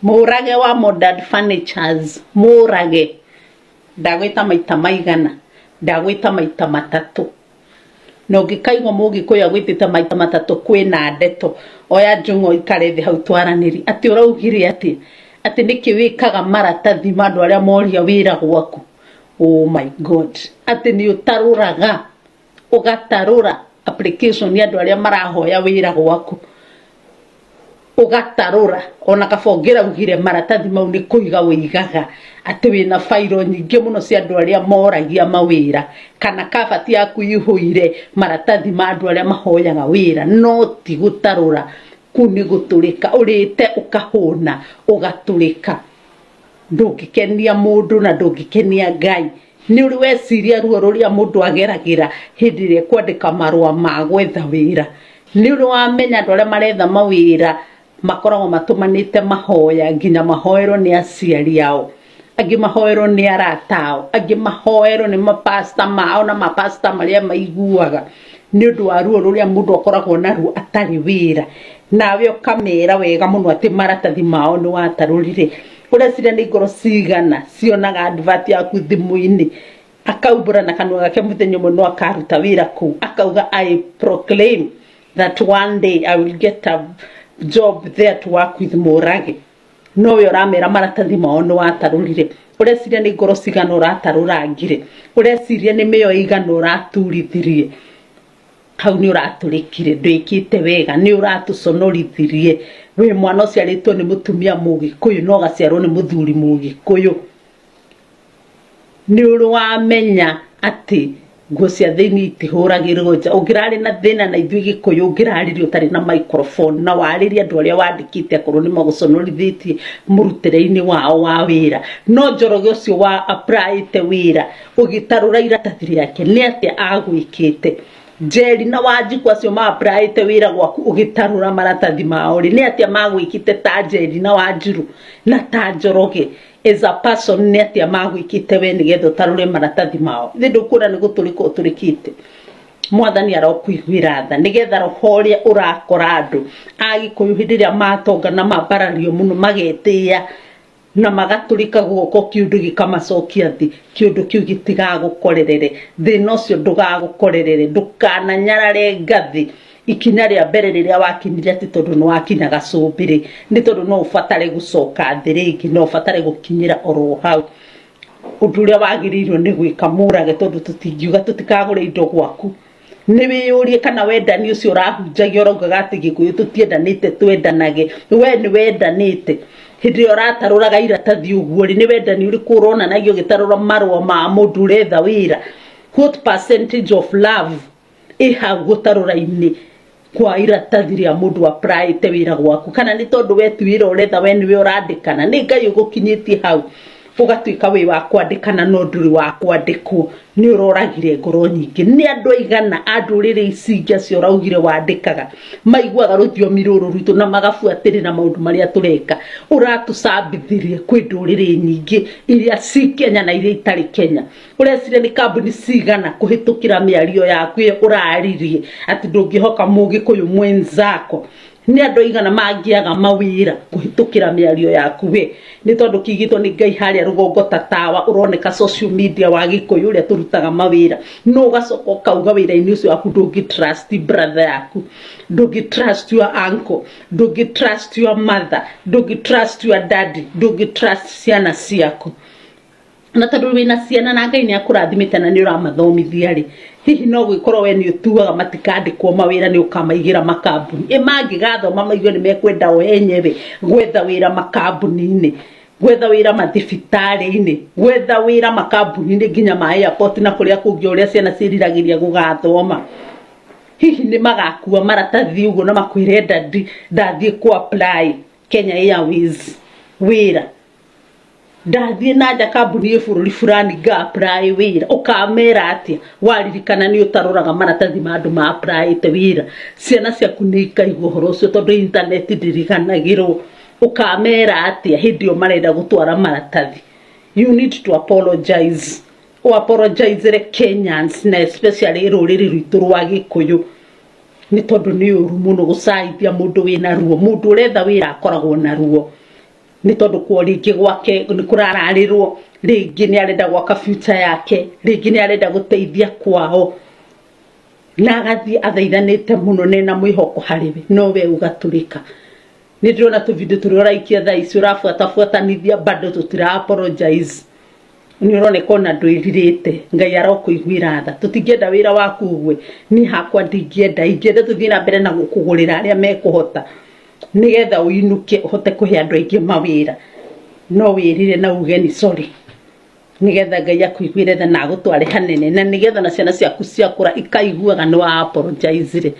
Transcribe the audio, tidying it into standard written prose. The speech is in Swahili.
Murage wa Modern Furnitures, Murage. Ndagwita maita maigana, ndagwita maita matatu. No ngikaigwa mugikuya gwitite maita matatu kwina ndeto. Oya njungo ikare thi hau twaraniri. Ati uraugire ati niki wikaga maratathi mandu aria moria wira gwaku. Oh my God. Ati ni utaruraga. Ugatarura application ya andu aria marahoya wira gwaku. Ugatarura ona kabongira ugire maratathi mau ni kuiga wigaga ati wina fairo nyingi muno cia andu aria moragia mawira kana kabati yaku ihuire maratathi ma andu aria mahoyaga wira no ti gutarura kuni guturika urite ukahuna ugaturika ndungikenia mundu na ndungikenia Ngai ni uri weciria ruo ruria mundu ageragira hindi ire kwandika marua ma gwetha wira ni uri wamenya andu aria maretha mawira makoragwo matumanite mahoya nginya mahoero ni aciari ao angi mahoero ni aratao angi mahoero ni mapasta mao na mapasta maria maiguaga ni undu wa ruo ruria mundu akoragwo naruo atari wira nawe ukamera wega muno ati maratathi mao ni watarurire urecira ni ngoro cigana cionaga advert yaku thimu-ini akaumbura na kanua gake muthenya muno akaruta wira ku akauga I proclaim that one day I will get a job there to work with Murage no we uramera maratathi mao ni watarurire ureciria ni ngoro cigana uratarurangire ureciria ni meyo igana uraturithirie hau ni uraturikire ndwikite wega ni uratuconorithirie we mwana uciaritwo ni mutumia Mugikuyu no gaciarwo ni muthuri Mugikuyu ni urwamenya ati nguo cia thiini itihuragirwo nja ungirari na thina na ithui Gikuyu ungiraririo utari na microphone na wariria andu aria wandikite akorwo ni maguconorithitie murutire-ini wao wa wira no Njoroge ucio wa apply te wira ugitarura iratathi riake ni atia agwikite Njeri na Wanjiku acio ma apply te wira gwaku ugitarura maratathi mao ni atia magwikite ta Njeri na Wanjiru na ta Njoroge as a person ni atia magwikite we nigetho tarure maratathi mao thindu kura ni guturika uturikite mwathani arokuiguira tha nigetha rohoria urakora andu Agikuyu hindi ria matonga na mabarario muno magetia na magaturika guoko kiundu gikamacokia thi kiundu kiu gitigagukorerere thina ucio ndugagukorerere ndukana nyarare ngathi ikinya ria mbere riria wakinyire ati tondu no wakinya gacumbire ni tondu no ufatare gucoka thi ringi no ufatare gukinyira oro hau undu uria wagirirwo ni gwika Murage tondu tutingiuga tutikagure indo gwaku ni wiyurie kana wendani ucio urahunjagia uraugaga ati Gikuyu tutiendanite twendanage we ni wendanite hindi urataruraga iratathi uguo ni wendani uriku urona nagio gitarura marua ma mundu uretha wira what percentage of love iha gutarura-ini kwa iratathi ria mundu apply te wira gwaku kana ni tondu we ti wira uretha we niwe urandikana ni Ngai ugukinyitie hau ugatuika wi wa kwandikana no nduri wa kwandikwo ni uroragire ngoro nyingi ni andu aigana andurire icingia cio raugire wandikaga maiguaga ruthiomi ruru rwitu na magabuatirira maundu maria tureka uratucambithirie kwi ndurire nyingi iria ci Kenya na iria itari Kenya urecire ni kambuni cigana kuhitukira miario yaku uraririe ati ndungihoka Mugikuyu mwenzako ni andu igana magiaga mawira kuhitukira miario yaku we ni tondu kigito ni Ngai haria rugongo tatawa uroneka social media wa Gikuyu uria turutaga mawira no gacoka kauga wira-ini ucio waku ndungi trust brother yaku ndungi trust your uncle ndungi trust your mother ndungi trust your daddy ndungi trust ciana ciaku na tondu wina ciana na Ngai ni akurathimite na ni uramathomithia ri hihi no gwikorwo we ni utuaga matikandikwo mawira ni ukamaigira makambuni mangigathoma maigwe ni mekwenda o enyewe gwetha wira makambuni-ini gwetha wira mathibitari-ini gwetha wira makambuni-ini nginya ma airport na kuria kungi uria ciana ciriragiria gugathoma hihi ni magakua maratathi uguo na makwire ndathie ku apply Kenya Airways wira ndathie naja kambuni ya bururi fulani ga apply wira ukamera atia waririkana ni utaruraga maratathi ma andu ma apply te wira ciana ciaku ni ikaigua horo ucio tondu internet ndiriganagirwo ukamera atia hindi o marenda gutwara maratathi you need to apologize apologize the Kenyans na especially ruriri rwitu rwa Gikuyu ni tondu ni uru muno gucaithia mundu wina ruo mundu uretha wira akoragwo na ruo ni tondu kwa ringi gwake ni kurararirwo ringi ni arenda gwaka future yake ringi ni arenda guteithia kwao na agathie athaithanite muno nena mwihoko hariwe no we ugaturika ni ndona tu video turoraikia thaa ici urafuatanithia bado tutira apologize ni uroneka ona ndwiririte ngai arokuiguira tha tutingienda wira waku gwe ni hakwa ndingienda tuthie na mbere na gukugurira aria mekuhota nigetha uinuke uhote kuhe andu aingi mawira no wirire na ugeni sorry nigetha ngai akuiguire tha na gutware hanene na nigetha na ciana ciaku ciakura ikaiguaga ni wa apologize